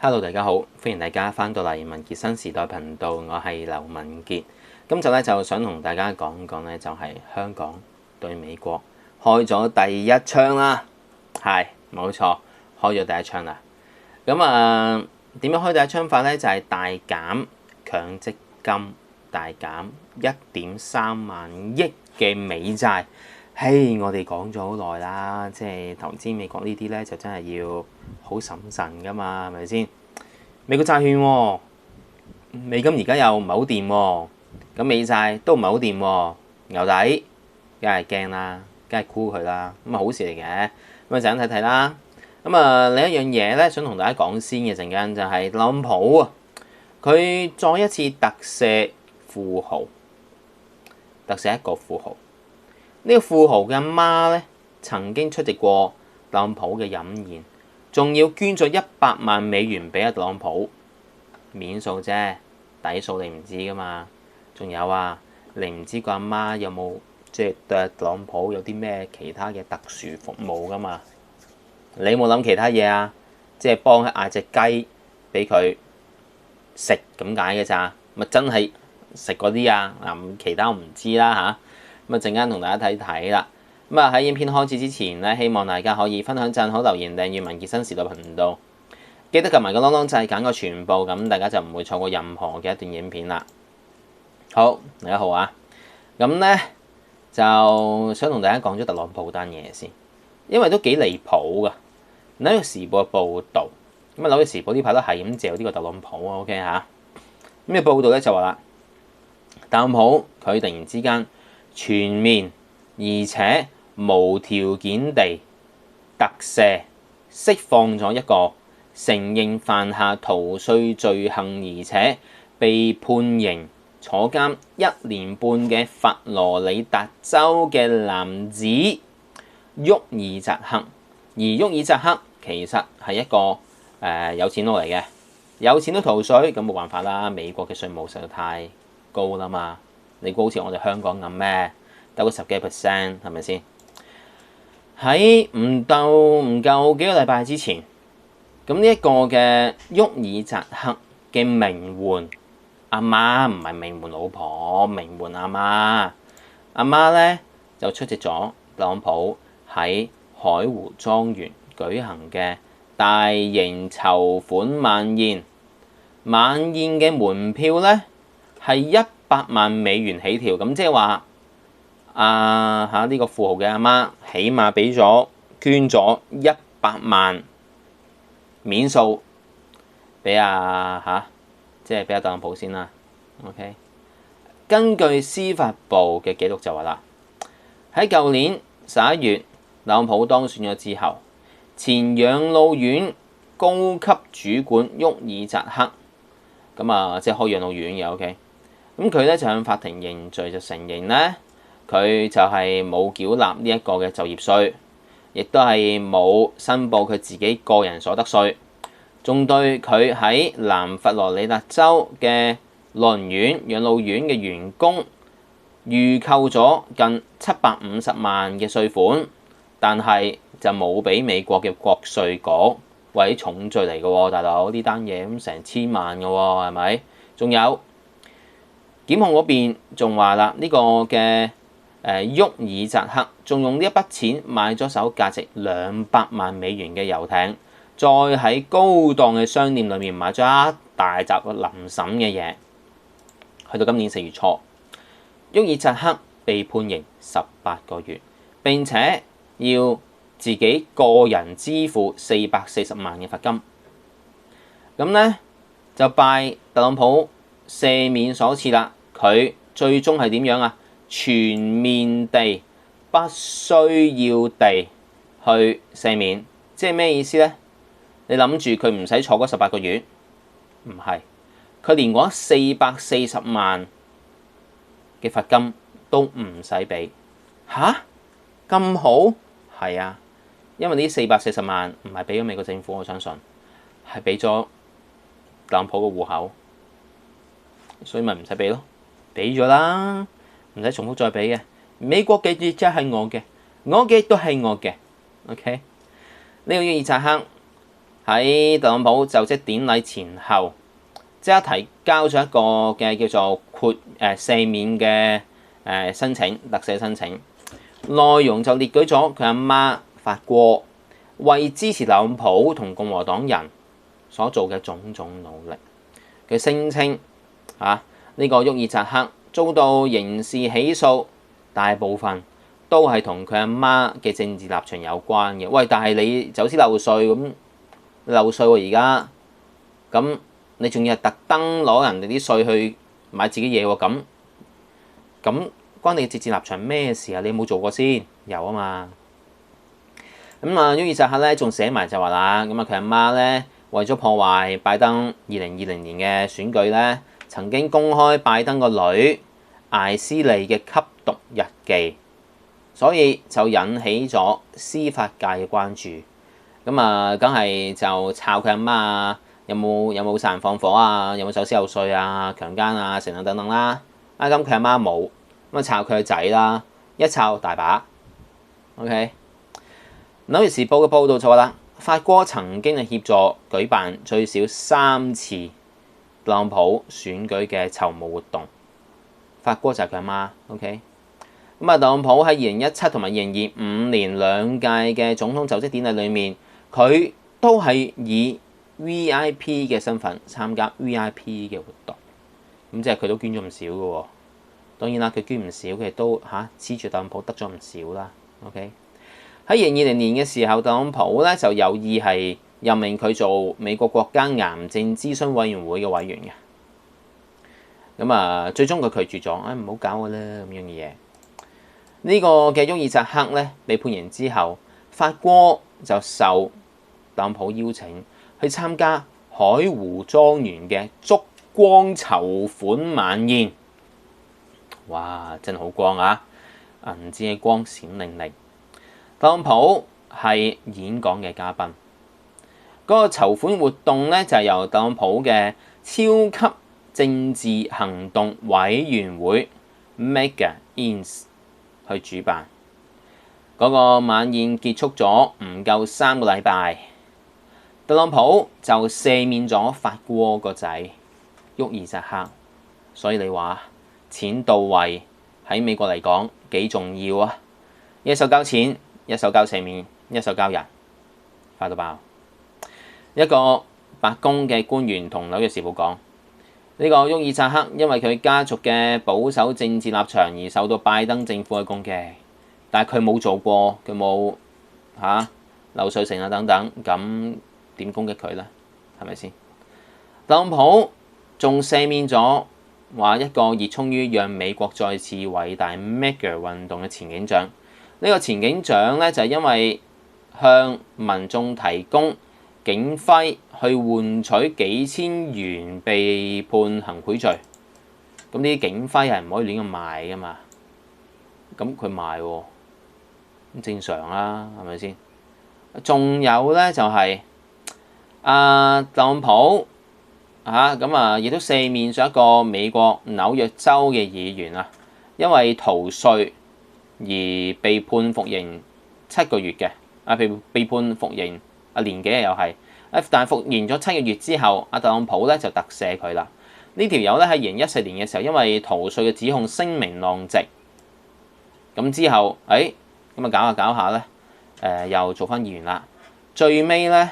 Hello，大家好，歡迎大家翻到嚟文傑新時代頻道，我係劉文傑。今集咧就想同大家講講咧，就係香港對美國開咗第一槍啦，係冇錯，開咗第一槍啦。咁點樣開第一槍法咧？就係大減強積金，大減1.3萬億嘅美債。嘿，我哋講咗好耐啦，即係投資美國呢啲咧，就真係要好審慎噶嘛，係咪先？美國債券喎，美金而家又唔係好掂喎，咁美債都唔係好掂喎，牛底梗係驚啦，梗係沽佢啦，咁好事嚟嘅，咁陣間睇睇啦。咁另一樣嘢咧，想同大家講先嘅陣間就係特朗普啊，佢再一次特赦富豪，特赦一個富豪。呢個富豪嘅阿媽咧，曾經出席過特朗普嘅飲宴，仲要捐咗100萬美元俾阿特朗普，面數啫，底數你唔知噶嘛。仲有啊，你唔知個阿媽有冇即係對特朗普有啲咩其他嘅特殊服務噶嘛？你有冇諗其他嘢啊？即係幫佢嗌隻雞俾佢食咁解嘅咋？咪真係食嗰啲啊？其他我唔知啦嚇。咁陣間同大家睇睇啦。喺影片開始之前咧，希望大家可以分享、讚好、留言、訂閱文傑新時代頻道，記得撳埋個啷啷掣，揀個全部，咁大家就唔會錯過任何嘅一段影片啦。好，大家好啊。咁咧就想同大家講咗特朗普單嘢先，因為都幾離譜噶。紐約時報嘅報導，紐約時報呢排都係咁嚼呢個特朗普啊 ，OK 嚇。咁嘅報導咧就話啦，特朗普佢突然之間全面而且無條件地特赦釋放咗一個承認犯下逃稅罪行而且被判刑坐監1年半嘅佛羅里達州嘅男子沃爾扎克。而沃爾扎克其實係一個有錢佬嚟嘅，有錢都逃稅，咁冇辦法啦。美國嘅稅務實在太高啦嘛，你估好似我哋香港咁咩？得個10幾%係咪先？喺唔夠幾個禮拜之前，咁呢一個嘅沃爾扎克嘅名媛阿媽，唔係名媛老婆，名媛阿媽。阿媽咧就出席咗特朗普喺海湖莊園舉行嘅大型籌款晚宴。晚宴嘅門票咧係100萬美元起跳，咁即係話呢個富豪嘅阿媽起碼捐咗100萬面數俾即係俾阿特朗普先啦。OK， 根據司法部嘅記錄就話啦，喺舊年11月，特朗普當選咗之後，前養老院高級主管沃爾扎克即係開養老院嘅 OK， 咁佢咧就向法庭認罪，就承認咧佢就係冇繳納呢一個嘅就業稅，亦都係冇申報佢自己個人所得稅，仲對佢喺南佛羅里達州嘅老人院養老院嘅員工預扣咗近750萬嘅稅款，但係就冇俾美國嘅國稅局，為重罪嚟嘅喎，大佬呢單嘢咁成千萬嘅喎，係咪？仲有檢控嗰邊仲話啦，呢個嘅沃爾扎克仲用呢一筆錢買咗艘價值200萬美元嘅遊艇，再喺高檔嘅商店裏面買咗一大集臨審嘅嘢。去到今年4月初，沃爾扎克被判刑18個月，並且要自己個人支付440萬嘅罰金。咁咧就拜特朗普赦免所賜啦。佢最終係點樣啊？全面地不需要地去赦免，即係咩意思咧？你諗住佢唔使坐嗰18個月？唔係，佢連嗰440萬嘅罰金都唔使俾。咁好？係啊，因為呢440萬唔係俾咗美國政府，我相信係俾咗特朗普個戶口，所以咪唔使俾咯。俾咗啦，唔使重複再俾嘅。美國嘅亦即係我嘅，我嘅都係我嘅。OK， 呢個沃爾扎克喺特朗普就職典禮前後，即刻提交咗一個嘅叫做赦免嘅申請，特赦申請，內容就列舉咗佢阿媽法戈為支持特朗普同共和黨人所做嘅種種努力。佢聲稱呢個沃爾扎克遭到刑事起訴，大部分都係同佢阿媽嘅政治立場有關嘅。喂，但係你走私漏稅咁漏稅喎而家，咁你仲要係特登攞人哋啲稅去買自己嘢喎，咁關你嘅政治立場咩事啊？你有冇做過先？有啊嘛。咁沃爾扎克咧仲寫埋就話啦，咁佢阿媽咧為咗破壞拜登2020年嘅選舉咧，曾經公開拜登個女艾斯利嘅吸毒日記，所以就引起咗司法界嘅關注。咁梗係就抄佢阿媽啊，有冇殺人放火啊，有冇走私漏稅啊，強姦啊，成等等啦。咁佢阿媽冇，咁抄佢個仔啦，一抄大把。OK，紐約時報嘅報導就話啦，法戈曾經係協助舉辦最少3次特朗普選舉嘅籌募活動。法戈就係佢阿媽。OK，特朗普喺2017同埋2025年2屆嘅總統就職典禮裏面，佢都係以 VIP 嘅身份參加 VIP 嘅活動，咁即係佢都捐咗唔少嘅喎。當然啦，佢捐唔少，佢都黐住特朗普得咗唔少啦。OK，喺2020年嘅時候，特朗普咧就有意係任命佢做美國國家癌症諮詢委員會嘅委員嘅。咁最終佢拒絕咗，唔好搞我啦咁樣嘅嘢。呢個嘅沃爾扎克咧被判刑之後，法戈就受特朗普邀請去參加海湖莊園嘅燭光籌款晚宴。哇，真係好光啊！銀紙嘅光閃靈靈。特朗普係演講嘅嘉賓。嗰個籌款活動咧就係由特朗普嘅超級政治行動委員會 Mega Ins 去主辦。嗰個晚宴結束咗唔夠3個禮拜，特朗普就赦免咗法戈個仔沃爾扎克。所以你話錢到位喺美國嚟講幾重要啊！一手交錢，一手交赦免，一手交人，快到爆。一個白宮嘅官員同紐約時報講，呢個沃爾扎克因為佢家族嘅保守政治立場而受到拜登政府嘅攻擊，但係佢冇做過，佢冇漏稅成等等，咁點攻擊佢呢？係咪先？特朗普仲赦免咗話一個熱衷於讓美國再次偉大 MAGA 運動嘅前警長。呢個前警長咧就係因為向民眾提供警徽去換取幾千元被判行賄罪。咁呢啲警徽係唔可以亂咁賣噶嘛？咁佢賣喎，咁正常啦，係咪先？仲有咧就係特朗普亦都赦免咗一個美國紐約州嘅議員啊，因為逃稅而被判服刑7個月嘅，被判服刑年幾又係，但係服刑咗7個月之後，特朗普咧就特赦佢啦。呢條友咧喺2014年嘅時候，因為逃稅嘅指控聲名狼藉，咁之後搞下搞下咧，又做翻議員啦。最尾咧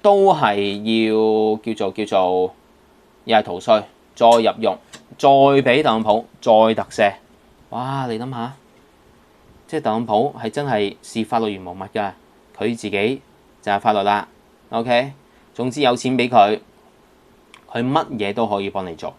都係要叫做又係逃稅，再入獄，再俾特朗普再特赦。哇！你諗下，即係特朗普係真係視法律如無物㗎，佢自己就係法律啦。OK， 總之有錢俾佢，佢乜嘢都可以幫你做。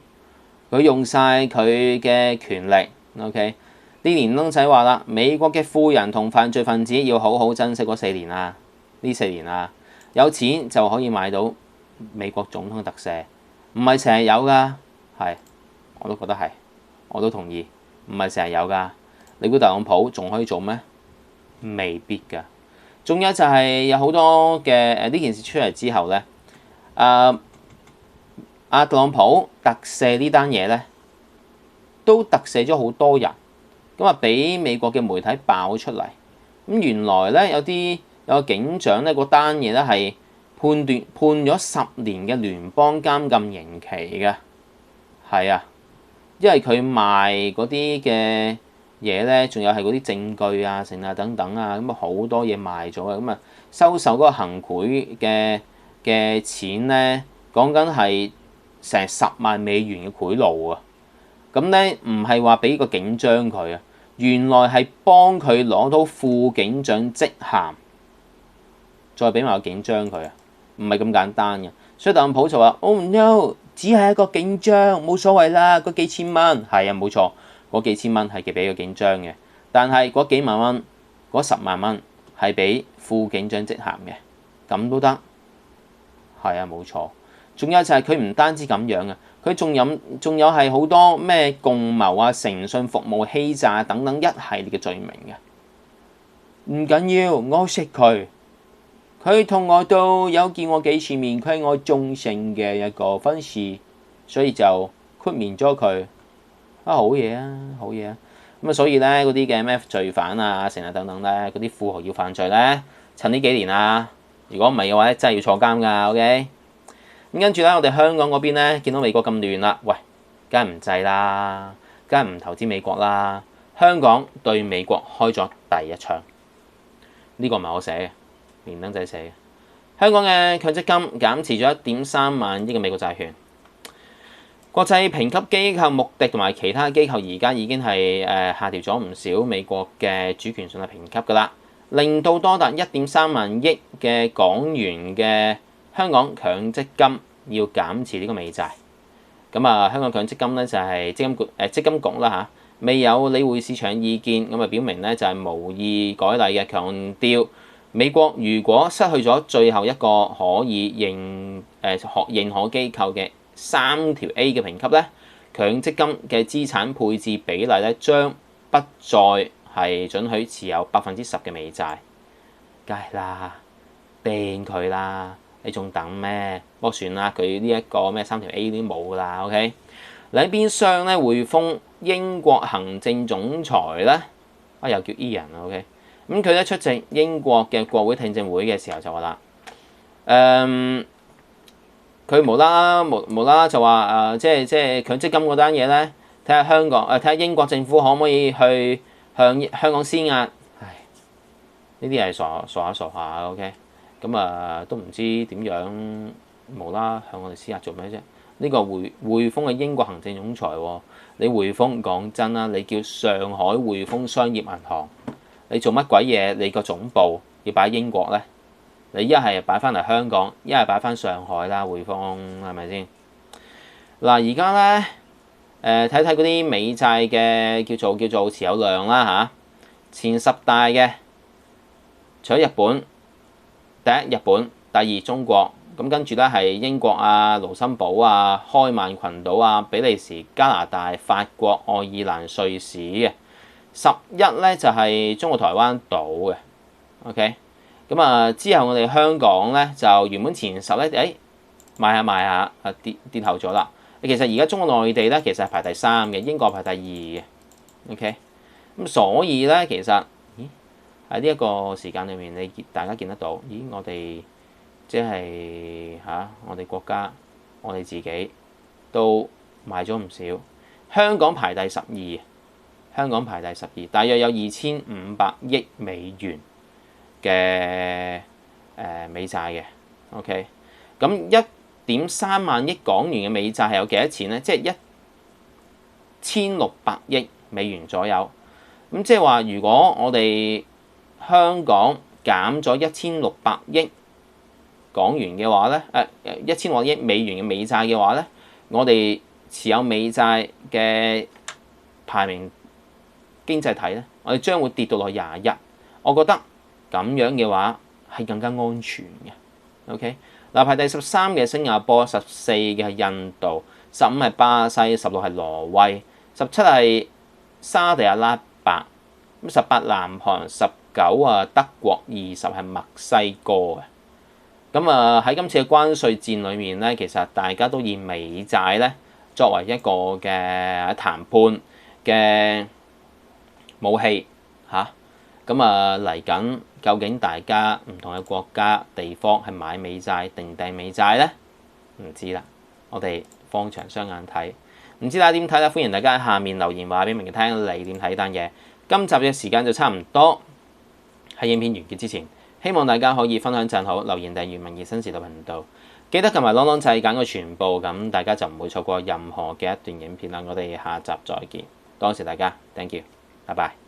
佢用晒佢嘅權力。OK， 呢年僆仔話啦，美國嘅富人同犯罪分子要好好珍惜嗰4年啊！呢4年啊，有錢就可以買到美國總統特赦，唔係成日有㗎。係，我都覺得係，我都同意，唔係成日有㗎。你估特朗普仲可以做咩？未必㗎。仲有就係有好多嘅呢件事出嚟之後咧，特朗普特赦呢單嘢咧，都特赦咗好多人，咁俾美國嘅媒體爆出嚟。咁原來咧有個警長咧，嗰單嘢咧係判咗10年嘅聯邦監禁刑期嘅，係啊，因為佢賣嗰啲嘅嘢咧，仲有係嗰啲證據啊、成啊等等啊，咁啊好多嘢賣咗啊，咁啊收受嗰個行賄嘅錢咧，講緊係成10萬美元嘅賄賂啊！咁咧唔係話俾個警章佢啊，原來係幫佢攞到副警長職銜，再俾埋個警章佢啊，唔係咁簡單嘅。所以特朗普就話：Oh no，只係一個警章，冇所謂啦，嗰幾千蚊係啊，冇錯，嗰幾千蚊係寄俾個警章嘅，但係嗰幾萬蚊、嗰10萬蚊係俾副警長職銜嘅，咁都得，係啊，冇錯。仲有就係佢唔單止咁樣啊，佢仲有係好多咩共謀啊、誠信服務欺詐等等一系列嘅罪名嘅。唔緊要，我識佢，佢同我都有見過幾次面，佢係我忠誠嘅一個粉絲，所以就豁免咗佢。好嘢啊，好嘢啊！咁啊，所以咧嗰啲嘅咩罪犯啊、成啊等等咧，嗰啲富豪要犯罪咧，趁呢幾年啊，如果唔係嘅話咧，真係要坐監㗎。OK。咁跟住咧，我哋香港嗰邊咧，見到美國咁亂啦，喂，梗係唔制啦，梗係唔投資美國啦。香港對美國開咗第一槍，呢個唔係我寫嘅，連登仔寫嘅。香港嘅強積金減持咗1.3萬億嘅美國債券。國際評級機構穆迪同埋其他機構而家已經係下調咗唔少美國嘅主權信貸評級㗎啦，令到多達1.3萬億嘅港元嘅香港強積金要減持呢個美債。咁啊，香港強積金咧就係積金局啦嚇，未有理會市場意見，咁啊表明咧就係無意改例嘅，強調美國如果失去咗最後一個可以認可機構嘅3條 A 嘅評級咧，強積金嘅資產配置比例咧將不再係准許持有10%嘅美債。梗係啦，掟佢啦！你仲等咩？不過算啦，佢呢一個咩3條 A 都冇啦。OK， 另一邊廂咧，匯豐英國行政總裁咧又叫 Ian 啊。OK， 咁佢咧出席英國嘅國會聽證會嘅時候就話啦，佢無啦啦就話即係強積金嗰單嘢咧，睇下睇下英國政府可唔可以去向香港施壓？唉，呢啲係傻下 OK。咁啊，都唔知點樣無啦向我哋施壓做咩啫？呢個匯豐嘅英國行政總裁喎，你匯豐講真啦，你叫上海匯豐商業銀行，你做乜鬼嘢？你個總部要擺英國咧？你一係擺翻嚟香港，一係擺翻上海啦，匯豐係咪先？嗱，而家咧睇睇嗰啲美債嘅叫做持有量啦嚇，前10大嘅，除咗日本。第一日本，第2中國，咁跟住咧係英國啊、盧森堡啊、開曼群島啊、比利時、加拿大、法國、愛爾蘭、瑞士嘅。11咧就係中國台灣島嘅。OK， 咁啊之後我哋香港咧就原本前10咧，賣下跌後咗啦。其實而家中國內地咧其實係排第3嘅，英國排第2嘅。OK， 咁所以咧其實。喺呢一個時間裏面，大家見得到，咦？我哋即係我哋國家，我哋自己都賣咗唔少。香港排第12，香港排第12，大約有2500億美元嘅美債嘅。OK， 咁1.3萬億港元嘅美債係有幾多錢咧？即係1600億美元左右。咁即係話，如果我哋香港減咗1600億港元嘅話咧，1600億美元嘅美債嘅話咧，我哋持有美債嘅排名經濟體咧，我哋將會跌到落21。我覺得咁樣嘅話係更加安全嘅。OK， 嗱，排第13嘅新加坡，14嘅係印度，15係巴西，16係挪威，17係沙地阿拉伯，咁18南韓，19啊德國，20係墨西哥嘅。咁啊喺今次嘅關稅戰裏面咧，其實大家都以美債咧作為一個嘅談判嘅武器嚇。咁啊嚟緊，究竟大家唔同嘅國家地方係買美債定掟美債呢？唔知啦，我哋放長雙眼睇。唔知大家點睇啦？歡迎大家喺下面留言話俾明聽，你點睇呢單嘢？今集嘅時間就差唔多，喺影片完結之前，希望大家可以分享讚好、留言訂閱民傑新時代頻道，記得撳埋啷啷掣揀個全部，咁大家就唔會錯過任何嘅一段影片啦。我哋下集再見，多謝大家 ，thank you，拜拜。